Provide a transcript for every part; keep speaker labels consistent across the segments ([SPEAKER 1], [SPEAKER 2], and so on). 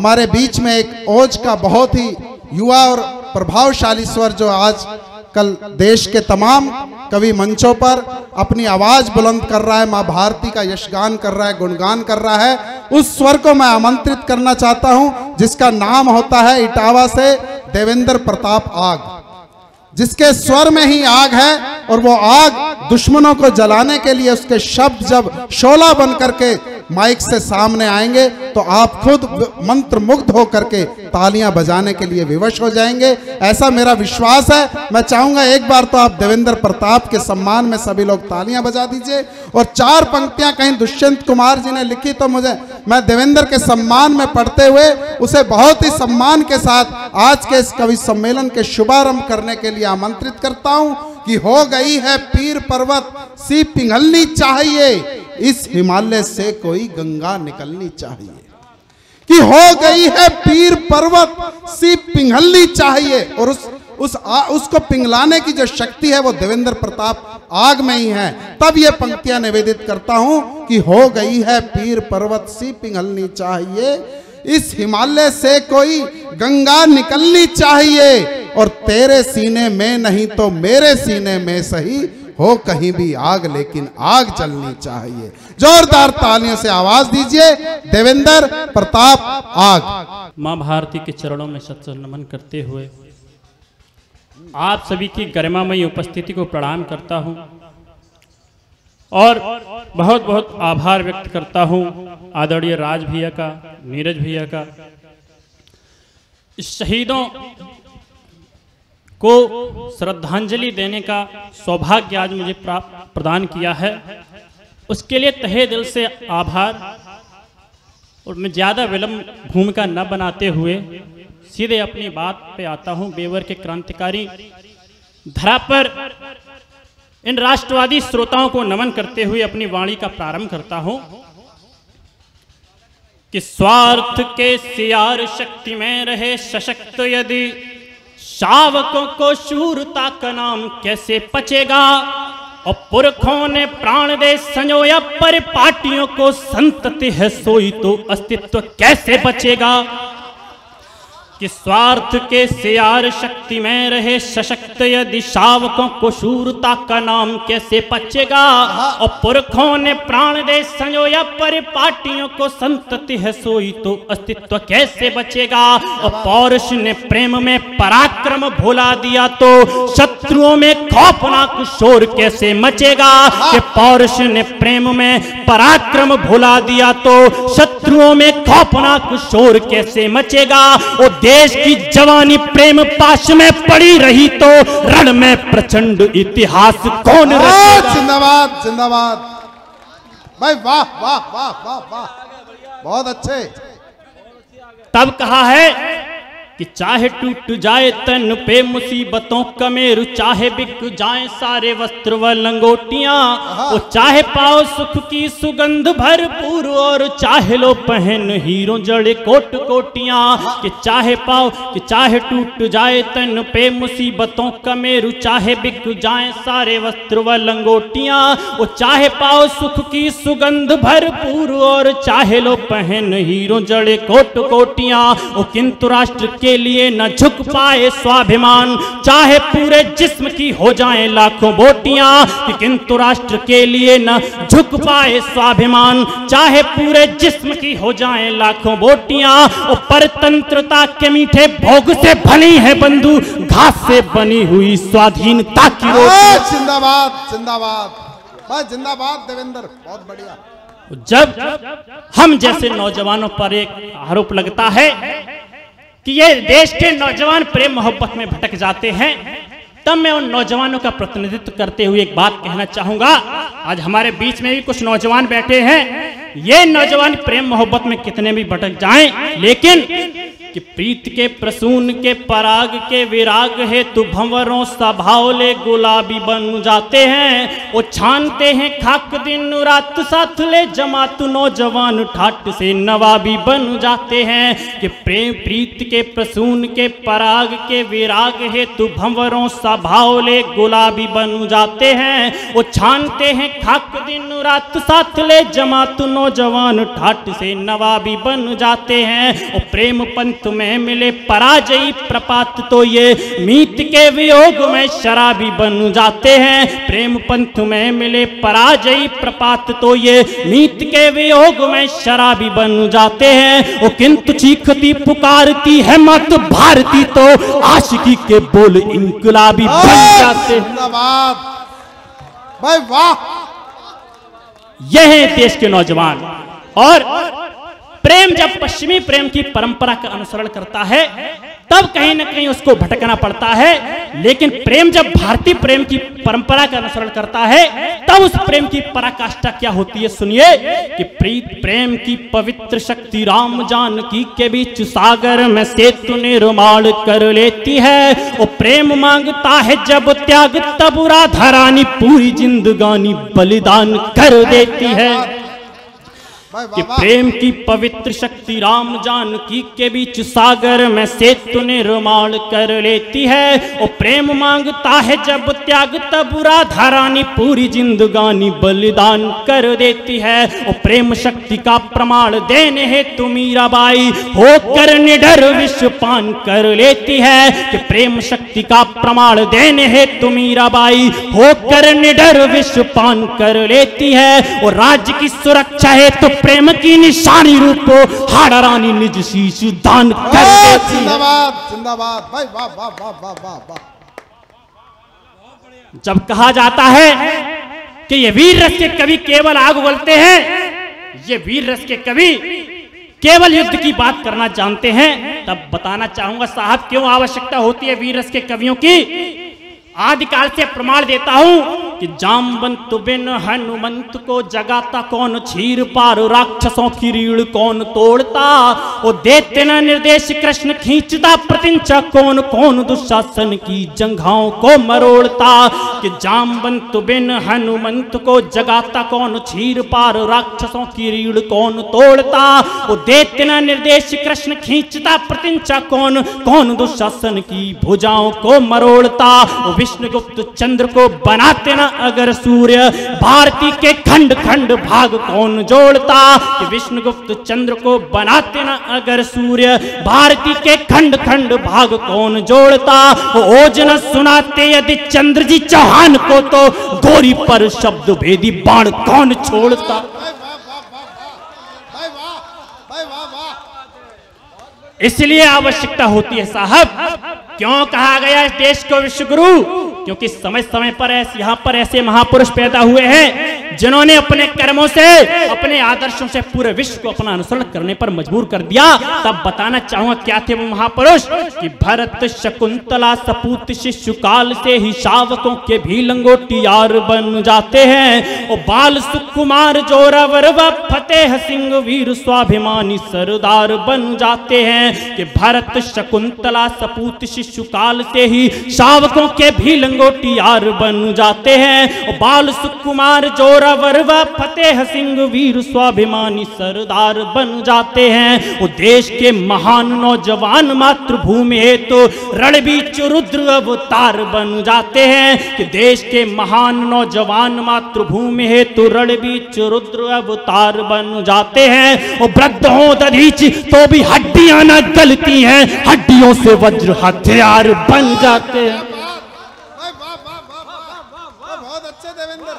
[SPEAKER 1] हमारे बीच में एक ओज का बहुत ही युवा और प्रभावशाली स्वर जो आज कल देश के तमाम कवि मंचों पर अपनी आवाज बुलंद कर रहा है, माँ भारती का यशगान कर रहा है, गुणगान कर रहा है, उस स्वर को मैं आमंत्रित करना चाहता हूं, जिसका नाम होता है इटावा से देवेंद्र प्रताप आग, जिसके स्वर में ही आग है और वो आग दुश्मनों को जलाने के लिए उसके शब्द जब शोला बन करके माइक से सामने आएंगे तो आप खुद मंत्र मुग्ध होकर के तालियां बजाने के लिए विवश हो जाएंगे, ऐसा मेरा विश्वास है। मैं चाहूंगा एक बार तो आप देवेंद्र प्रताप के सम्मान में सभी लोग तालियां बजा दीजिए। और 4 पंक्तियां कहीं दुष्यंत कुमार जी ने लिखी तो मैं देवेंद्र के सम्मान में पढ़ते हुए उसे बहुत ही सम्मान के साथ आज के इस कवि सम्मेलन के शुभारंभ करने के लिए आमंत्रित करता हूं कि हो गई है पीर पर्वत सी पिघलनी चाहिए, इस हिमालय से कोई गंगा निकलनी चाहिए, कि हो गई है पीर पर्वत सी पिघलनी चाहिए। और उसको पिघलाने की जो शक्ति है वो देवेंद्र प्रताप आग में ही है। तब ये पंक्तियां निवेदित करता हूं कि हो गई है पीर पर्वत सी पिघलनी चाहिए, इस हिमालय से कोई गंगा निकलनी चाहिए, और तेरे सीने में नहीं तो मेरे सीने में सही हो कहीं भी आग, लेकिन आग जलनी चाहिए। जोरदार तालियों से आवाज दीजिए, देवेंद्र प्रताप आग।
[SPEAKER 2] मां भारती के चरणों में सत नमन करते हुए आप सभी की गरिमामयी उपस्थिति को प्रणाम करता हूं और बहुत बहुत आभार व्यक्त करता हूं आदरणीय राज भैया का, नीरज भैया का। इस शहीदों को श्रद्धांजलि देने का सौभाग्य आज मुझे प्रदान किया है, उसके लिए तहे दिल से आभार। और मैं ज़्यादा विलंब भूमिका न बनाते हुए सीधे अपनी बात पे आता हूं। बेवर के क्रांतिकारी धरा पर इन राष्ट्रवादी श्रोताओं को नमन करते हुए अपनी वाणी का प्रारंभ करता हूं कि स्वार्थ के सियार शक्ति में रहे सशक्त यदि, शावकों को शूरता का नाम कैसे पचेगा, और पुरखों ने प्राण दे संजोया परिपाटियों को संतति है सोई तो अस्तित्व कैसे बचेगा। कि स्वार्थ के सियार शक्ति में रहे सशक्त यदि, शावकों को शूरता का नाम कैसे पचेगा, और पुरखों ने प्राण दे संजोया परिपाटियों को संतति है सोई तो अस्तित्व कैसे बचेगा। और पौरुष ने प्रेम में पराक्रम भुला दिया तो शत्रुओं में खौफनाक शोर कैसे मचेगा। कि पौरुष ने प्रेम में पराक्रम भुला दिया तो शत्रुओं में खौफनाक शोर कैसे मचेगा। और देश की जवानी प्रेम पाश में पड़ी रही तो रण में प्रचंड इतिहास कौन रचेगा।
[SPEAKER 1] जिंदाबाद जिंदाबाद भाई, वाह वाह वाह वाह वाह, बहुत अच्छे।
[SPEAKER 2] तब कहा है कि चाहे टूट जाए तन पे मुसीबतों का मेरू, चाहे बिक जाए सारे वस्त्र व लंगोटियां, वो चाहे पाओ सुख की सुगंध भरपूर, और चाहे लो पहन हीरो जड़े कोट कोटियां। कि चाहे पाओ कि चाहे टूट जाए तन पे मुसीबतों का मेरू, चाहे बिक जाए सारे वस्त्र व लंगोटियां, वो चाहे पाओ सुख की सुगंध भरपूर, और चाहे लो पहन हीरो जड़े कोट कोटियां। किंतु राष्ट्र के लिए न झुक पाए स्वाभिमान, चाहे पूरे जिस्म की हो जाएं लाखों बोटियां। किंतु राष्ट्र के लिए न झुक पाए स्वाभिमान, चाहे पूरे जिस्म की हो जाएं लाखों बोटियां। और परतंत्रता के मीठे भोग से भली है बंधु, घास से बनी हुई स्वाधीनता की रोटी।
[SPEAKER 1] जिंदाबाद जिंदाबाद जिंदाबाद देवेंद्र, बहुत बढ़िया।
[SPEAKER 2] जब हम जैसे नौजवानों पर एक आरोप लगता है कि ये देश के नौजवान प्रेम मोहब्बत में भटक जाते हैं, तब मैं उन नौजवानों का प्रतिनिधित्व करते हुए एक बात कहना चाहूंगा। आज हमारे बीच में भी कुछ नौजवान बैठे हैं, ये नौजवान प्रेम मोहब्बत में कितने भी भटक जाएं, लेकिन कि प्रीत के प्रसून के पराग के विराग है तू भंवरों सभावले गुलाबी बन जाते हैं। वो छानते हैं खाक दिन रात साथ ले जमात नौजवान ठाट से नवाबी बन जाते हैं। कि प्रेम प्रीत के प्रसून के पराग के विराग है तू भंवरों सभावले गुलाबी बन जाते हैं। वो छानते हैं खाक दिन रात साथ ले जमात नौजवान ठाट से नवाबी बन जाते हैं। वो प्रेम पंथ में मिले पराजयी प्रपात तो ये मीत के वियोग में शराबी बन जाते हैं। प्रेम पंथ में मिले पराजयी प्रपात तो ये मीत के वियोग में शराबी बन जाते हैं। वो किंतु चीखती पुकारती है मत भारती तो आशिकी के बोल इनकलाबी बन जाते हैं।
[SPEAKER 1] भाई वाह,
[SPEAKER 2] यह है देश के नौजवान। और प्रेम जब पश्चिमी प्रेम की परंपरा का अनुसरण करता है तब कहीं ना कहीं उसको भटकना पड़ता है, लेकिन प्रेम जब भारतीय प्रेम की परंपरा का अनुसरण करता है तब उस प्रेम की पराकाष्ठा क्या होती है सुनिए। कि प्रीत प्रेम की पवित्र शक्ति राम जानकी के बीच सागर में सेतु निर्माण कर लेती है। वो प्रेम मांगता है जब त्याग तब राधा रानी पूरी जिंदगानी बलिदान कर देती है। कि प्रेम की पवित्र शक्ति राम जानकी के बीच सागर में सेतु निर्माण कर लेती है। वो प्रेम मांगता है जब त्याग तब राधा रानी पूरी जिंदगानी बलिदान कर देती है। वो प्रेम शक्ति का प्रमाण देने हेतु मीराबाई होकर निडर विष पान कर लेती है। कि प्रेम शक्ति का प्रमाण देने हेतु मीराबाई होकर निडर विष पान कर लेती है। और राज्य की सुरक्षा हेतु प्रेम की निशानी रूपो हाड़ा रानी निज शीश दान कर देती है।
[SPEAKER 1] जिंदाबाद जिंदाबाद भाई, वाह वाह वाह वाह वाह वाह।
[SPEAKER 2] जब कहा जाता है कि ये वीर रस के कवि केवल आग उगलते हैं, ये वीर रस के कवि केवल युद्ध की बात करना जानते हैं, तब बताना चाहूंगा साहब क्यों आवश्यकता होती है वीर रस के कवियों की। आदिकाल से प्रमाण देता हूं कि जामवंत बिन हनुमंत को जगाता कौन, क्षीर पार राक्षसों की रीढ़ कौन तोड़ता। वो देते न निर्देश कृष्ण खींचता प्रतिंचा कौन, कौन दुशासन की जंघाओं को मरोड़ता। कि जामवंत बिन हनुमंत को जगाता कौन, क्षीर पार राक्षसों की रीढ़ कौन तोड़ता। वो देते न निर्देश कृष्ण खींचता प्रतिंचा कौन, कौन दुशासन की भुजाओं को मरोड़ता। विष्णुगुप्त चंद्र को बनाते ना अगर सूर्य, भारती के खंड खंड भाग कौन जोड़ता। कि विष्णुगुप्त चंद्र को बनाते ना अगर सूर्य, भारती के खंड खंड भाग कौन जोड़ता। ओजन सुनाते यदि चंद्र जी चौहान को तो गोरी पर शब्द भेदी बाण कौन छोड़ता। इसलिए आवश्यकता होती है साहब, क्यों कहा गया इस देश को विश्वगुरु, क्योंकि समय समय पर यहाँ पर ऐसे महापुरुष पैदा हुए हैं जिन्होंने अपने कर्मों से अपने आदर्शों से पूरे विश्व को अपना अनुसरण करने पर मजबूर कर दिया। तब बताना चाहूंगा क्या थे वो महापुरुष। कि भरत शकुंतला सपूत शिशुकाल से ही शावकों के भी लंगोटियार बन जाते हैं। और बाल सुकुमार जोरावर व फतेह सिंह वीर स्वाभिमानी सरदार बन जाते हैं। कि भरत शकुंतला सपूत शिशुकाल से ही शावकों के भी लंगोटियार बन जाते हैं। और बाल सुकुमार जोरावर व फतेह सिंह वीर स्वाभिमानी सरदार बन जाते हैं। वो देश के महान नौजवान मातृभूमि है तो रणबीच रुद्र अवतार बन जाते हैं। कि देश के महान नौजवान मातृभूमि है तो रणबीच रुद्र अवतार बन जाते हैं। और वृद्ध हो दधीच तो भी हड्डियां न गलती हैं, हड्डियों से वज्र हथियार बन जाते हैं।
[SPEAKER 1] बहुत अच्छे देवेंद्र,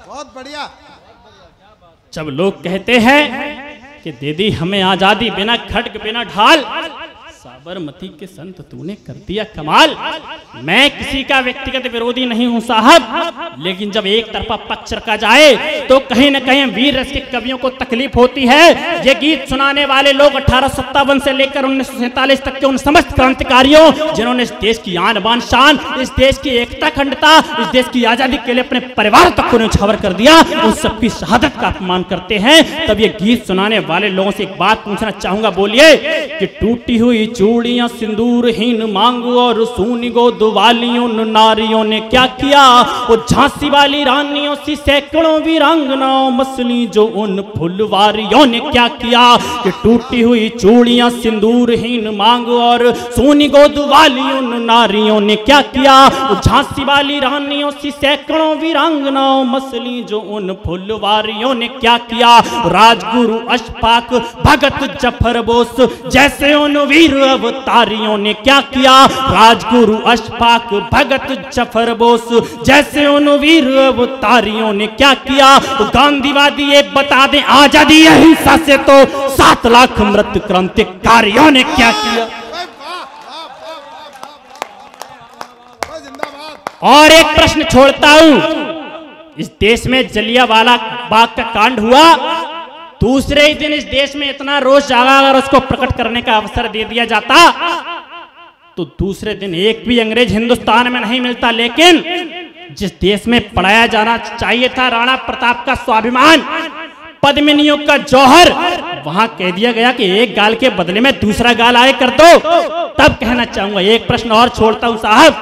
[SPEAKER 1] बहुत बढ़िया।
[SPEAKER 2] जब लोग कहते हैं कि दीदी हमें आजादी बिना खड्ग बिना ढाल, साबरमती के संत तूने कर दिया कमाल। मैं किसी का व्यक्तिगत विरोधी नहीं हूं साहब, लेकिन जब एक तरफा पक्ष रखा जाए तो कहीं न कहीं वीर रस के कवियों को तकलीफ होती है। ये गीत सुनाने वाले लोग 1857 से लेकर 1947 तक के उन समस्त क्रांतिकारियों जिन्होंने इस देश की आन बान शान, इस देश की एकता अखंडता, इस देश की आजादी के लिए अपने परिवार तक को न्यौछावर कर दिया, उन सबकी शहादत का अपमान करते हैं। तब ये गीत सुनाने वाले लोगों से एक बात पूछना चाहूंगा, बोलिए कि टूटी हुई चूड़ियां सिंदूरहीन मांगू और सूनी गोद वालियों नारियों ने क्या किया, वो झांसी वाली रानियों सी सैकड़ों वीरांगनाओं मसली जो उन फुलवारियों ने क्या किया। कि टूटी हुई चूड़ियां सिंदूरहीन मांगू और सूनी गोद वालियों नारियों ने क्या किया, वो झांसी वाली रानियों सी सैकड़ों वीरांगनाओं मसली जो उन फुलवारियों ने क्या किया। राजगुरु अशफाक भगत जफर बोस जैसे उन वीर अवतारियों ने क्या किया। राजगुरु अशफाक भगत जफर बोस जैसे उन वीर अवतारियों ने क्या किया। तो गांधीवादी एक बता दें, आजादी अहिंसा से तो 7 लाख मृत क्रांतिकारियों ने क्या किया। और एक प्रश्न छोड़ता हूं, इस देश में जलियांवाला बाग का कांड हुआ, दूसरे ही दिन इस देश में इतना रोष जागा, अगर उसको प्रकट करने का अवसर दे दिया जाता तो दूसरे दिन एक भी अंग्रेज हिंदुस्तान में नहीं मिलता। लेकिन जिस देश में पढ़ाया जाना चाहिए था राणा प्रताप का स्वाभिमान, पद्मिनियों का जौहर, वहां कह दिया गया कि एक गाल के बदले में दूसरा गाल आए कर दो। तब कहना चाहूंगा, एक प्रश्न और छोड़ता हूं साहब,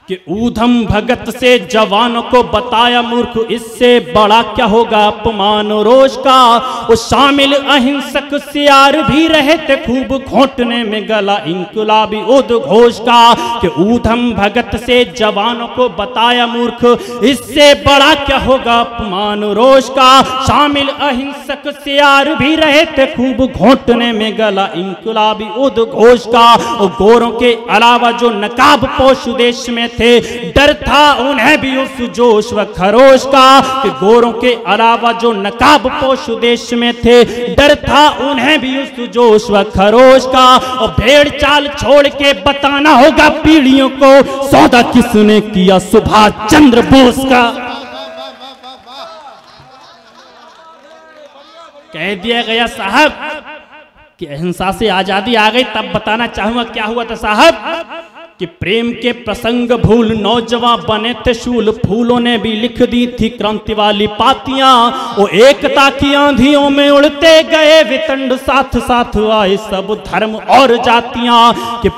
[SPEAKER 2] कि ऊधम भगत से जवानों को बताया मूर्ख, इससे बड़ा क्या होगा अपमान रोष का। वो शामिल अहिंसक सियार भी रहे थे खूब घोटने में गला इंकलाबी उद्घोष का। कि ऊधम भगत से जवानों को बताया मूर्ख, इससे बड़ा क्या होगा अपमान रोष का। शामिल अहिंसक सियार भी रहे थे खूब घोटने में गला इंकलाबी उद्घोष का। और गोरों के अलावा जो नकाब पोश देश में थे, डर था उन्हें भी उस जोश व खरोश का। कि गोरों के अलावा जो नकाब पोश देश में थे, डर था उन्हें भी उस जोश व खरोश का। और भेड़ चाल छोड़ के बताना होगा पीढ़ियों को, सौदा किसने किया सुभाष चंद्र बोस का। कह दिया गया साहब कि अहिंसा से आजादी आ गई। तब बताना चाहूंगा क्या हुआ था साहब, कि प्रेम के प्रसंग भूल नौजवान बने थे शूल, फूलों ने भी लिख दी थी क्रांति वाली पातियां। वो एकता की आंधियों में उड़ते गए वितंड, साथ साथ आए सब धर्म और जातियां। कि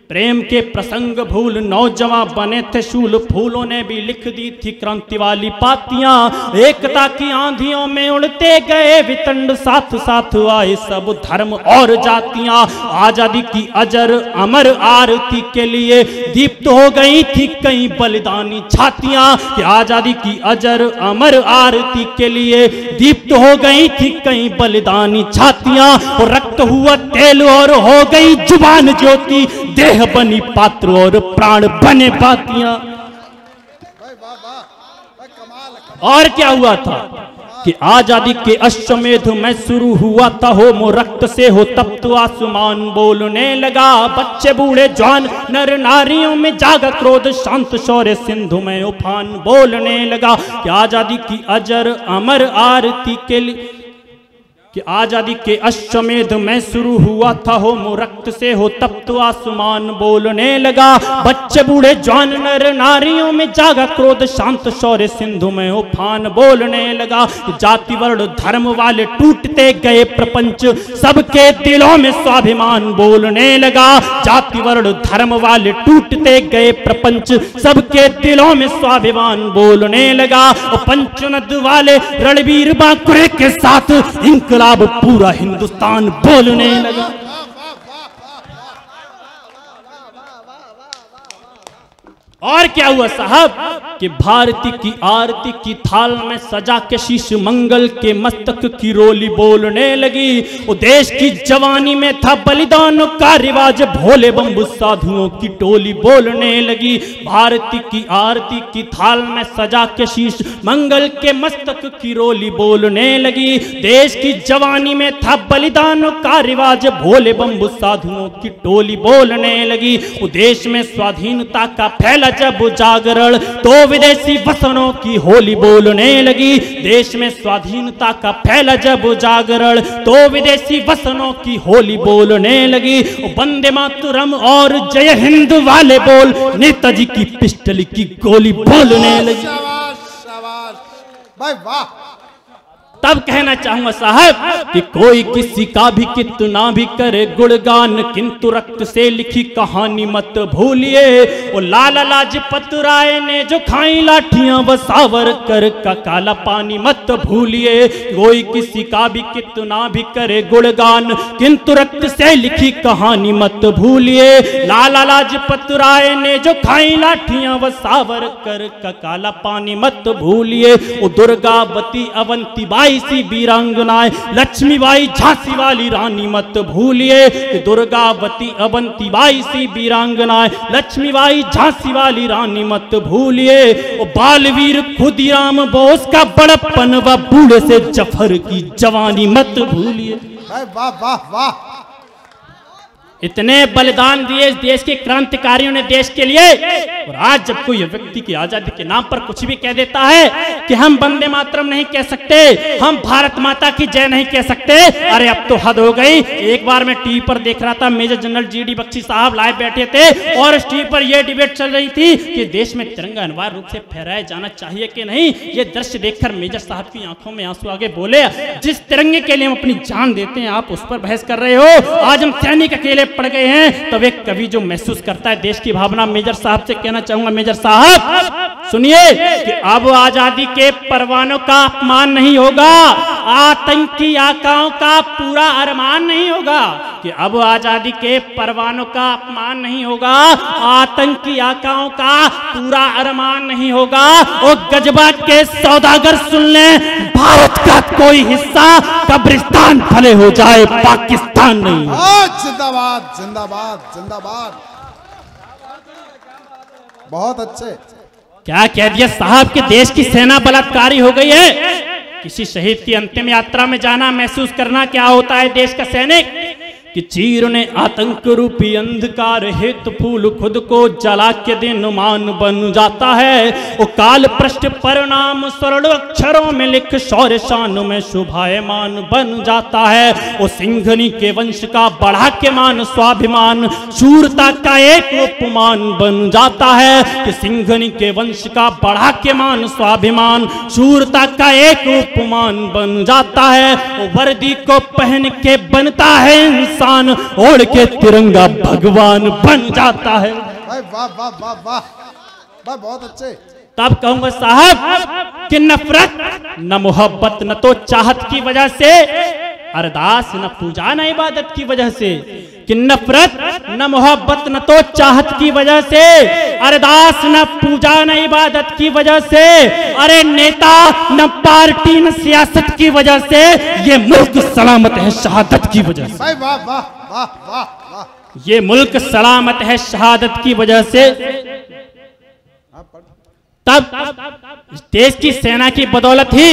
[SPEAKER 2] प्रेम के प्रसंग भूल नौजवान बने थे शूल, फूलों ने भी लिख दी थी क्रांति वाली पातियां। एकता की आंधियों में उड़ते गए वितंड, साथ साथ आए सब धर्म और जातियां। आजादी की अजर अमर आरती के लिए दीप्त हो गई थी कई बलिदानी छातियां। कि आजादी की अजर अमर आरती के लिए दीप्त हो गई थी कई बलिदानी छातियां। और रक्त हुआ तेल और हो गई जुबान ज्योति, देह बनी पात्र और प्राण बने बातियां। और क्या हुआ था कि आजादी के अश्वमेध में शुरू हुआ था होमो, रक्त से हो तप्त आसमान बोलने लगा। बच्चे बूढ़े जवान नर नारियों में जागा क्रोध, शांत शौर्य सिंधु में उफान बोलने लगा। कि आजादी की अजर अमर आरती के लिए, कि आजादी के अश्वमेध में शुरू हुआ था होमो, रक्त से हो तप्त आसमान बोलने लगा। बच्चे बूढ़े जवान नर नारियों में जागा क्रोध, शांत शौर्य सिंधु में उफान बोलने लगा। जाति वर्ण धर्म वाले टूटते गए प्रपंच, सबके दिलों में स्वाभिमान बोलने लगा। जाति वर्ण धर्म वाले टूटते गए प्रपंच, सबके दिलों में स्वाभिमान बोलने लगा। और पंचनद वाले रणवीर बांकुरे के साथ इनकलाब पूरा हिंदुस्तान बोलने लगा। और क्या हुआ साहब कि भारती की आरती की थाल में सजा के शीश मंगल के मस्तक की रोली बोलने लगी। वो देश की जवानी में था बलिदानों का रिवाज, भोले बम्बू साधुओं की टोली बोलने लगी। भारती की आरती की थाल में सजा के शीश मंगल के मस्तक की रोली बोलने लगी। देश की जवानी में था बलिदानों का रिवाज, भोले बम्बू साधुओं की टोली बोलने लगी। वो देश में स्वाधीनता का फैला जब जागरण, तो विदेशी वसनों की होली बोलने लगी। देश में स्वाधीनता का फैला जब जागरण, तो विदेशी वसनों की होली बोलने लगी। वंदे मातरम और जय हिंद वाले बोल नेताजी की पिस्टल की गोली बोलने लगी।
[SPEAKER 1] शाबाश शाबाश भाई वाह।
[SPEAKER 2] तब कहना चाहूंगा साहब कि कोई किसी का भी कितना भी करे गुणगान, किंतु रक्त से लिखी कहानी मत भूलिए। वो लाला लाजपत राय ने जो खाई लाठियां वो सावरकर का काला पानी मत भूलिए। कोई किसी का भी कितना भी करे गुणगान, किंतु रक्त से लिखी कहानी मत भूलिए। लाला लाजपत राय ने जो खाई लाठियां वो सावरकर का काला पानी मत भूलिए। वो दुर्गावती अवंतीबाई सी वीरांगनाएं, लक्ष्मीबाई झांसी वाली रानी मत भूलिए। दुर्गावती अवंतीबाई सी वीरांगनाएं, लक्ष्मीबाई झांसी वाली रानी मत भूलिए। बालवीर खुदीराम बोस का बड़प्पन व बूढ़े से जफर की जवानी मत भूलिए।
[SPEAKER 1] वाह वाह वाह।
[SPEAKER 2] इतने बलिदान दिए देश के क्रांतिकारियों ने देश के लिए, और आज जब कोई व्यक्ति की आजादी के नाम पर कुछ भी कह देता है कि हम वंदे मातरम नहीं कह सकते, हम भारत माता की जय नहीं कह सकते, अरे अब तो हद हो गई। एक बार मैं टीवी पर देख रहा था, मेजर जनरल जीडी बख्शी साहब लाइव बैठे थे और इस टीवी पर यह डिबेट चल रही थी कि देश में तिरंगा अनिवार्य रूप से फहराया जाना चाहिए कि नहीं। ये दृश्य देखकर मेजर साहब की आंखों में आंसू आगे बोले, जिस तिरंगे के लिए हम अपनी जान देते हैं आप उस पर बहस कर रहे हो। आज हम सैनिक अकेले पड़ गए हैं। तब एक कवि जो महसूस करता है देश की भावना, मेजर साहब से कहना चाहूंगा, मेजर साहब सुनिए कि अब आजादी के परवानों का अपमान नहीं होगा, आतंकी आकाओं का पूरा अरमान नहीं होगा। कि अब आजादी के परवानों का अपमान नहीं होगा, आतंकी आकाओं का पूरा अरमान नहीं होगा। और गजबात के सौदागर सुन ले, भारत का कोई हिस्सा कब्रिस्तान भले हो जाए, पाकिस्तान नहीं।
[SPEAKER 1] जिंदाबाद जिंदाबाद जिंदाबाद। बहुत अच्छे।
[SPEAKER 2] क्या कह दिया साहब कि देश की सेना बलात्कारी हो गई है। किसी शहीद की अंतिम यात्रा में जाना, महसूस करना क्या होता है देश का सैनिक, कि चीर ने आतंक रूपी अंधकार हेतु फूल खुद को जला के दिन मान बन जाता है। वो काल पृष्ठ परिणाम स्वर्ण अक्षरों में लिख शौर्य शान में शोभायमान बन जाता है। वो सिंघनी के वंश का बढ़ा के मान स्वाभिमान शूरता का एक उपमान बन जाता है। कि सिंघनी के वंश का बढ़ा के मान स्वाभिमान शूरता का एक उपमान बन जाता है। वो वर्दी को पहन के बनता है इंसान, ओढ़ के तिरंगा भगवान बन जाता है।
[SPEAKER 1] वाह वाह वाह वाह वाह, बहुत अच्छे।
[SPEAKER 2] तब कहूंगा साहब कि नफरत न मोहब्बत न तो चाहत की वजह से, अरदास न पूजा न इबादत की वजह से। कि नफरत न मोहब्बत न तो चाहत की वजह से, अरदास न पूजा न इबादत की वजह से, अरे नेता न पार्टी न सियासत की वजह से, ये मुल्क सलामत है शहादत की वजह से।
[SPEAKER 1] वाह वाह वाह वाह वाह।
[SPEAKER 2] ये मुल्क सलामत है शहादत की वजह से। तब देश की सेना की बदौलत ही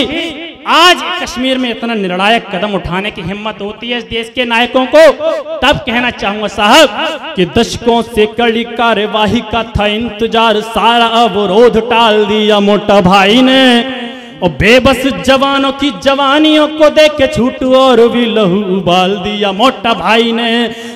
[SPEAKER 2] आज कश्मीर में इतना निर्णायक कदम उठाने की हिम्मत होती है इस देश के नायकों को। तब कहना चाहूंगा साहब कि दशकों से कड़ी कार्यवाही का था इंतजार, सारा अवरोध टाल दिया मोटा भाई ने। और बेबस जवानों की जवानियों को देख के छूट और भी लहू उबाल दिया मोटा भाई ने।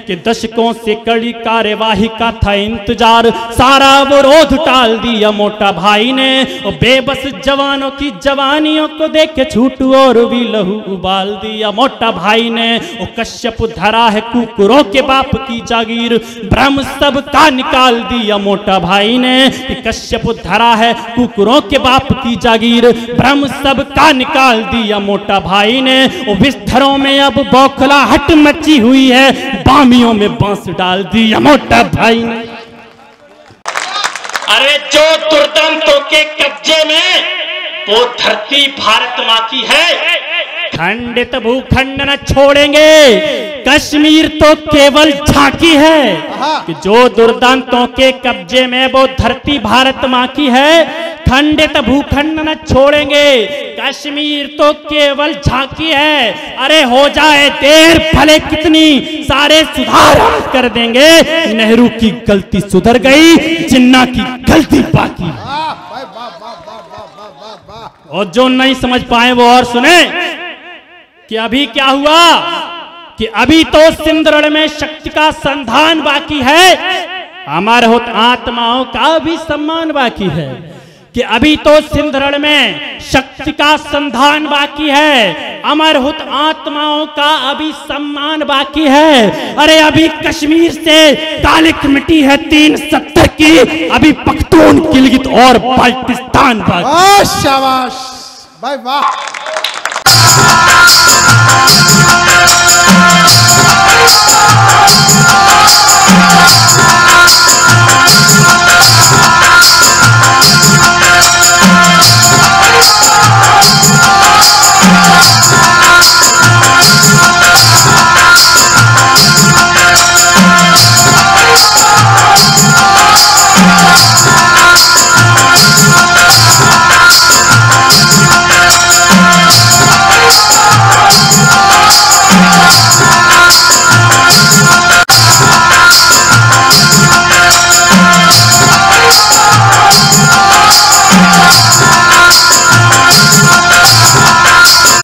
[SPEAKER 2] कि दशकों से कड़ी कार्यवाही का था इंतजार, सारा विरोध टाल दिया मोटा भाई ने। और बेबस जवानों की जवानियों को देख के छूट और भी लहू उबाल दिया मोटा भाई ने। और कश्यप धरा है कुकुरों के बाप की जागीर, भ्रम सब का निकाल दिया मोटा भाई ने। कि कश्यप धरा है कुकुरों के बाप की जागीर, भ्रम सब का निकाल दिया मोटा भाई ने। और बिस्तरों में अब बौखलाहट मची हुई है, बामियों में बांस डाल दिया मोटा भाई ने। अरे जो दुर्दांतों के कब्जे में वो धरती भारत माँ की है, खंडित भूखंड न छोड़ेंगे, कश्मीर तो केवल झांकी है। कि जो दुर्दांतों के कब्जे में वो धरती भारत माँ की है, खंडित भूखंड न छोड़ेंगे, कश्मीर तो केवल झांकी है। अरे हो जाए देर भले कितनी, सारे सुधार हम कर देंगे। नेहरू की गलती सुधर गई, जिन्ना की गलती बाकी। और जो नहीं समझ पाए वो और सुने कि अभी क्या हुआ, कि अभी तो सिंधरण में शक्ति का संधान बाकी है, अमर होत आत्माओं का भी सम्मान बाकी है। कि अभी तो सिंधरण में शक्ति का संधान बाकी है, अमर होत आत्माओं का अभी सम्मान बाकी है। अरे अभी कश्मीर से तालिक मिटी है 370 की, अभी पख्तून, गिलगित और बाल्टिस्तान बाकी।
[SPEAKER 1] शाबाश भाई, वाह।